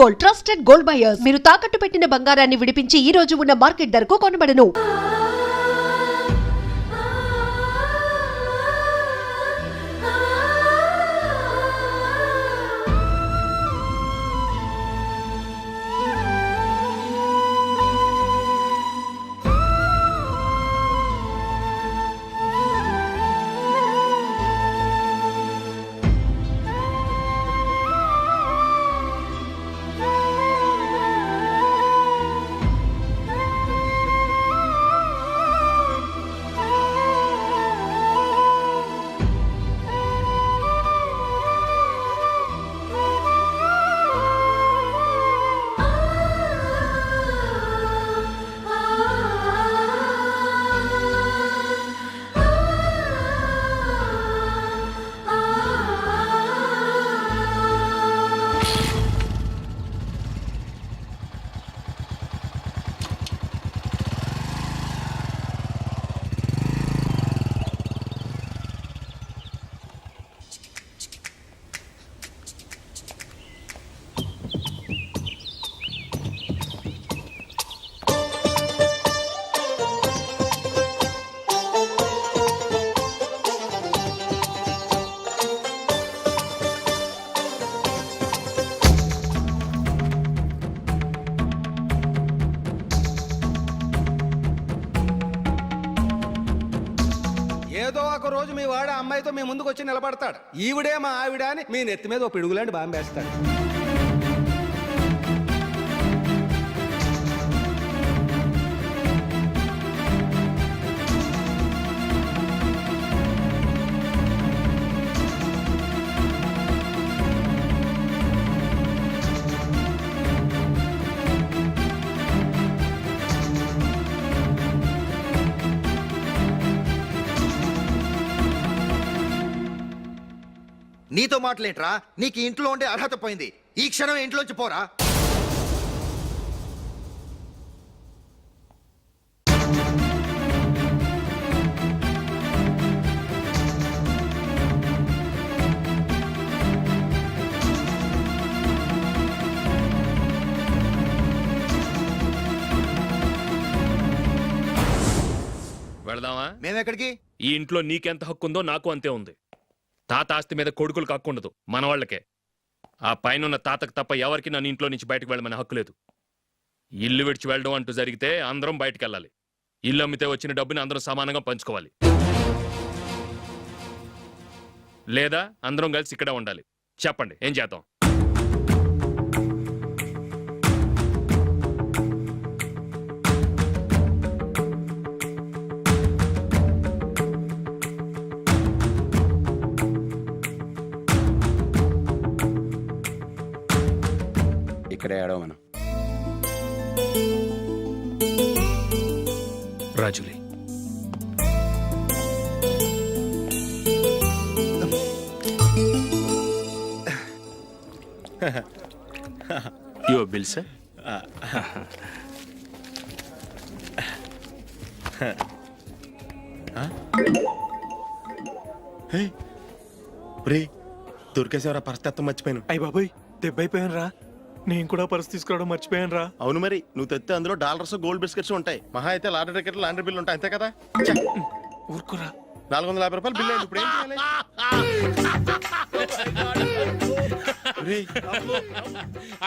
Gold, trusted gold buyers. మీరు తాకట్టు పెట్టిన బంగారాన్ని విడిపించి ఈ రోజు ఉన్న మార్కెట్ ధరకు కొనబడను. ఏదో ఒక రోజు మీ వాడు అమ్మాయితో మీ ముందుకు వచ్చి నిలబడతాడు. ఈవిడే మా ఆవిడ అని మీ నెత్తి మీద ఒక పిడుగులాంటి బాంబేస్తాడు. నీతో మాటలేంట్రా? నీకు ఇంట్లో ఉండే అర్హత పోయింది. ఈ క్షణం ఇంట్లోంచి పోరా. వెళదామా? మేమెక్కడికి? ఈ ఇంట్లో నీకెంత హక్కు ఉందో నాకు అంతే ఉంది. తాత ఆస్తి మీద కొడుకులు కక్కుండదు, మన వాళ్ళకే. ఆ పైన తాతకు తప్ప ఎవరికి నన్ను ఇంట్లో నుంచి బయటకు వెళ్ళమని హక్కు లేదు. ఇల్లు విడిచి వెళ్ళడం అంటూ జరిగితే అందరం బయటకు వెళ్ళాలి. ఇల్లు అమ్మితే వచ్చిన డబ్బుని అందరం సమానంగా పంచుకోవాలి. లేదా అందరం కలిసి ఇక్కడే ఉండాలి. చెప్పండి, ఏం చేద్దాం? ఇక్కడే ఏడవమను. రాజులీ, యువర్ బిల్ సార్. దొరికేసేవరా? పరిస్థితి మర్చిపోయాను. అయ్య బాబాయ్, దెబ్బైపోయాను రా. నేను కూడా పర్స్ తీసుకురావడం మర్చిపోయాను రా. అవును మరి, నువ్వు తెస్తే అందులో డాలర్స్ గోల్డ్ బిస్కెట్స్ ఉంటాయి. మహా అయితే లాటరీ టికెట్ లాండ్రీ బిల్లు ఉంటాయి, అంతే కదా? ఊరుకురా. 450 రూపాయలు బిల్లు అయింది. ఇప్పుడు ఏం చేయాలి?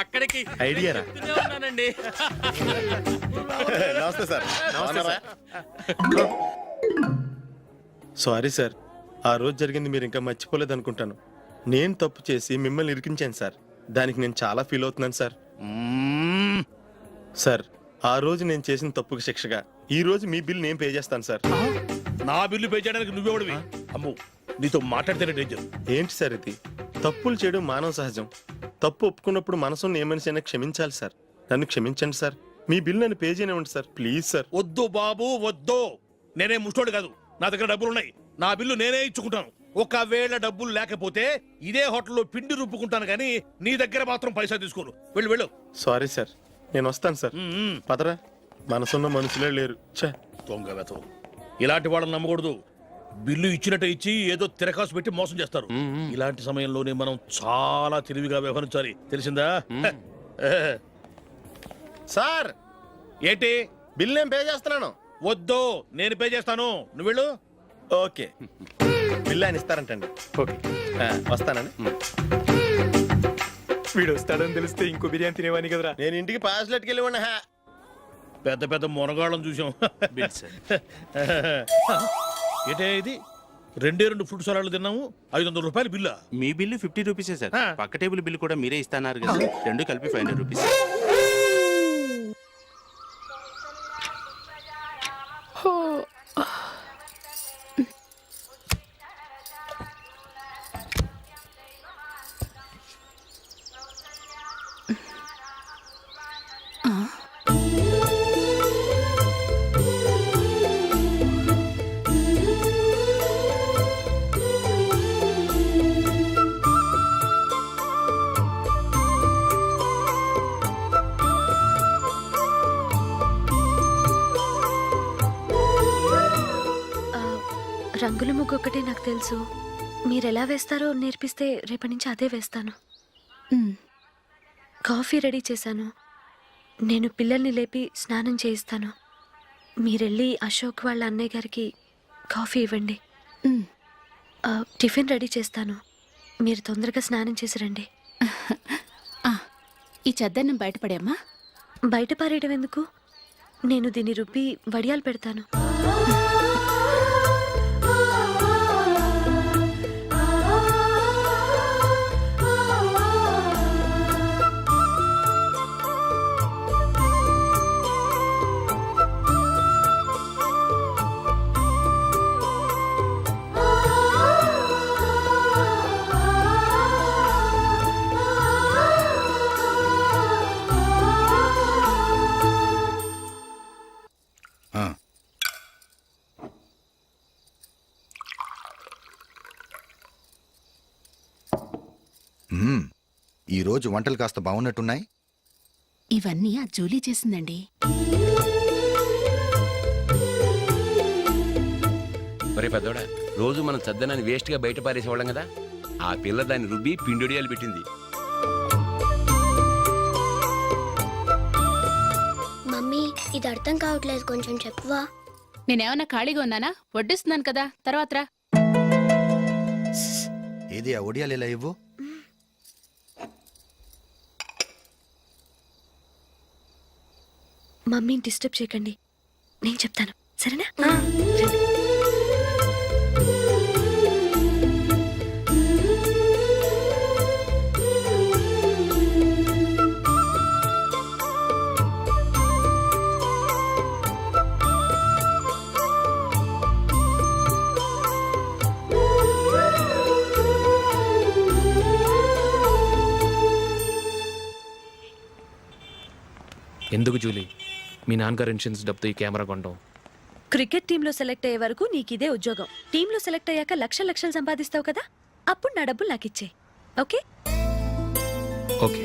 అక్కడికి ఐడియా రా. నమస్తే సార్. సారీ సార్, ఆ రోజు జరిగింది మీరు ఇంకా మర్చిపోలేదు అనుకుంటాను. నేను తప్పు చేసి మిమ్మల్ని ఇరికించాను సార్. దానికి నేను చాలా ఫీల్ అవుతున్నాను సార్. సార్, ఆ రోజు నేను చేసిన తప్పుకి శిక్షగా ఈ రోజు మీ బిల్ నేను పే చేస్తాను సార్. నా బిల్లు పే చేయడానికి నువ్వెవడివి? అమ్మో, నీతో మాట్లాడితేనే డేంజర్. ఏంటి సార్ ఇది? తప్పులు చేయడం మానవ సహజం. తప్పు ఒప్పుకున్నప్పుడు మనసుని ఏ మనిషి అయినా క్షమించాలి సార్. నన్ను క్షమించండి సార్. మీ బిల్ నన్ను పే చేయనివ్వండి సార్, ప్లీజ్ సార్. వద్దు బాబు, వద్దు. నేనే ముష్టోడు కాదు, నా దగ్గర డబ్బులు ఉన్నాయి. నా బిల్లు నేనే ఇచ్చుకుంటాను. ఒకవేళ డబ్బులు లేకపోతే ఇదే హోటల్లో పిండి రుబ్బుకుంటాను, కానీ నీ దగ్గర మాత్రం పైసా తీసుకోను. వెళ్ళు వెళ్ళు. సారీ సార్, నేను వస్తాను సార్. పదరా, మనసున్న మనుషులే లేరు. దొంగ వెతవు. ఇలాంటి వాళ్ళని నమ్మకూడదు. బిల్లు ఇచ్చినట్టు ఇచ్చి ఏదో తిరకాసు పెట్టి మోసం చేస్తారు. ఇలాంటి సమయంలోనే మనం చాలా తెలివిగా వ్యవహరించాలి, తెలిసిందా? సార్ ఏంటి బిల్ నేను పే చేస్తున్నాను. వద్దు, నేను పే చేస్తాను, నువ్వు వెళ్ళు. ఓకే, బిల్ ఆయన ఇస్తారంటండి. ఓకే, వస్తానండి. వీడు వస్తాడని తెలిస్తే ఇంకో బిర్యానీ తినేవాని కదరా. నేను ఇంటికి పాస్లెట్కి వెళ్ళి ఉన్నా. పెద్ద పెద్ద మునగాళ్ళం చూసాం. ఏంటే ఇది 2 ఫ్రూట్ సలాడ్లు తిన్నాము, 500 రూపాయలు బిల్లా? మీ బిల్లు 50 రూపీసే సార్. ఆ. పక్క టేబుల్ బిల్లు కూడా మీరే ఇస్తున్నారు కదా, రెండు కలిపి 500 రూపీస్. రంగుల ముగ్గు ఒకటే నాకు తెలుసు. మీరెలా వేస్తారో నేర్పిస్తే రేపటి నుంచి అదే వేస్తాను. కాఫీ రెడీ చేశాను. నేను పిల్లల్ని లేపి స్నానం చేయిస్తాను. మీరెళ్ళి అశోక్ వాళ్ళ అన్నయ్య గారికి కాఫీ ఇవ్వండి. టిఫిన్ రెడీ చేస్తాను. మీరు తొందరగా స్నానం చేసి రండి. ఈ చద్దన్నం బయటపడేమ్మా. బయట పారేయడం ఎందుకు? నేను దీన్ని రుబ్బి వడియాలు పెడతాను. ఈ రోజు వంటలు కాస్త బాగున్నట్టున్నాయి. ఇవన్నీ ఆ జూలీ చేసిందండి. ఒరే పెద్దోడా, రోజు మనం చద్దనాన్ని వేస్ట్ గా బయట పారేసేవాళ్ళం కదా, ఆ పిల్ల దాన్ని రుబ్బి పిండొడియాలు పెట్టింది. మమ్మీ, ఇది అర్థం కావట్లేదు, కొంచెం చెప్పువా. నేనేమన్నా ఖాళీగా ఉన్నానా? వడ్డిస్తున్నాను కదా, తర్వాత రా. ఏది ఆ ఒడియాలు ఎలా ఇవ్వు. మమ్మీని డిస్టర్బ్ చేయకండి, నేను చెప్తాను, సరేనా? ఎందుకు జూలీ మీ నాన్నగారు ఇన్సూరెన్స్ డబ్బుతో ఈ కెమెరా కొనడం? క్రికెట్ టీంలో సెలెక్ట్ అయ్యే వరకు నీకిదే ఉద్యోగం. టీంలో సెలెక్ట్ అయ్యాక లక్షలు లక్షలు సంపాదిస్తావు కదా, అప్పుడు నా డబ్బులు నాకు ఇచ్చే. ఓకే? ఓకే.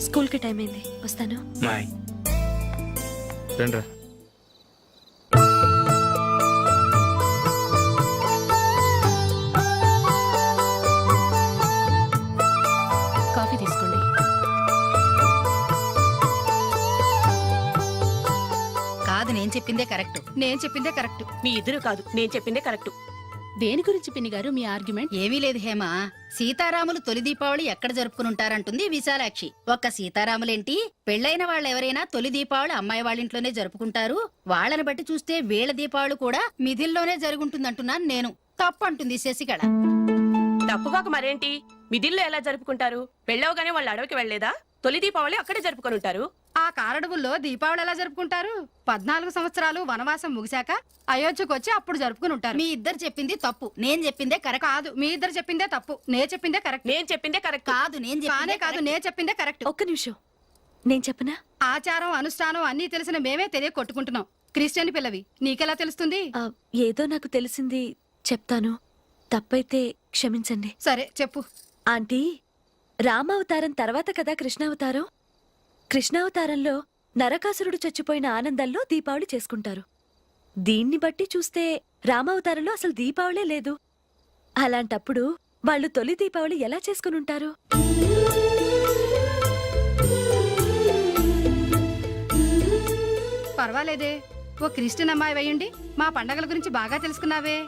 స్కూల్కి టైం అయింది, వస్తాను. బాయ్. రండ్రా. కాఫీ తీసుకోండి. కాదు, నేను చెప్పిందే కరెక్ట్. నేను చెప్పిందే కరెక్ట్. మీ ఇద్దరు కాదు, నేను చెప్పిందే కరెక్ట్. దేని గురించి పిన్ని గారు మీ ఆర్గ్యుమెంట్? ఏమీ లేదు హేమ. సీతారాములు తొలి దీపావళి ఎక్కడ జరుపుకుని ఉంటారంటుంది విశాలాక్షి. ఒక్క సీతారాములేంటి, పెళ్లైన వాళ్ళెవరైనా తొలి దీపావళి అమ్మాయి వాళ్ళ ఇంట్లోనే జరుపుకుంటారు. వాళ్ళని బట్టి చూస్తే వీళ్ళ దీపావళి కూడా మిథిల్లోనే జరుగుంటుందంటున్నాను నేను. తప్పు అంటుంది శశికళ. తప్పుగాక మరేంటి, మిదిల్లో ఎలా జరుపుకుంటారు? పెళ్ళవగానే వాళ్ళు అడవికి వెళ్లేదా? తొలి దీపావళి అక్కడే జరుపుకొని ఉంటారు. ఆ కారడవుల్లో దీపావళి ఎలా జరుపుకుంటారు? 14 సంవత్సరాలు వనవాసం ముగిశాక అయోధ్యకు వచ్చి అప్పుడు జరుపుకుని ఉంటారు. మీ ఇద్దరు చెప్పింది తప్పు, నేను చెప్పిందే కరెక్ట్. కాదు, మీ ఇద్దరు చెప్పిందే తప్పు, నే చెప్పిందే కరెక్ట్. నేను చెప్పిందే కరెక్ట్. కాదు, నేను కానే కాదు, నే చెప్పిందే కరెక్ట్. ఒక్క నిమిషం, నేను చెప్పనా? ఆచారం అనుష్ఠానం అన్నీ తెలిసిన మేమే తెలియ కొట్టుకుంటున్నాం. క్రిస్టియన్ పిల్లవి, నీకెలా తెలుస్తుంది? ఏదో నాకు తెలిసింది చెప్తాను, తప్పైతే క్షమించండి. సరే చెప్పు. ఆంటీ, రామావతారం తర్వాత కదా కృష్ణావతారం. కృష్ణావతారంలో నరకాసురుడు చచ్చిపోయిన ఆనందంలో దీపావళి చేసుకుంటారు. దీన్ని బట్టి చూస్తే రామావతారంలో అసలు దీపావళే లేదు. అలాంటప్పుడు వాళ్ళు తొలి దీపావళి ఎలా చేసుకుని ఉంటారు? పర్వాలేదే. ఓ క్రిస్టియన్ అమ్మాయి అయ్యుండి మా పండగల గురించి బాగా తెలుసుకున్నావే.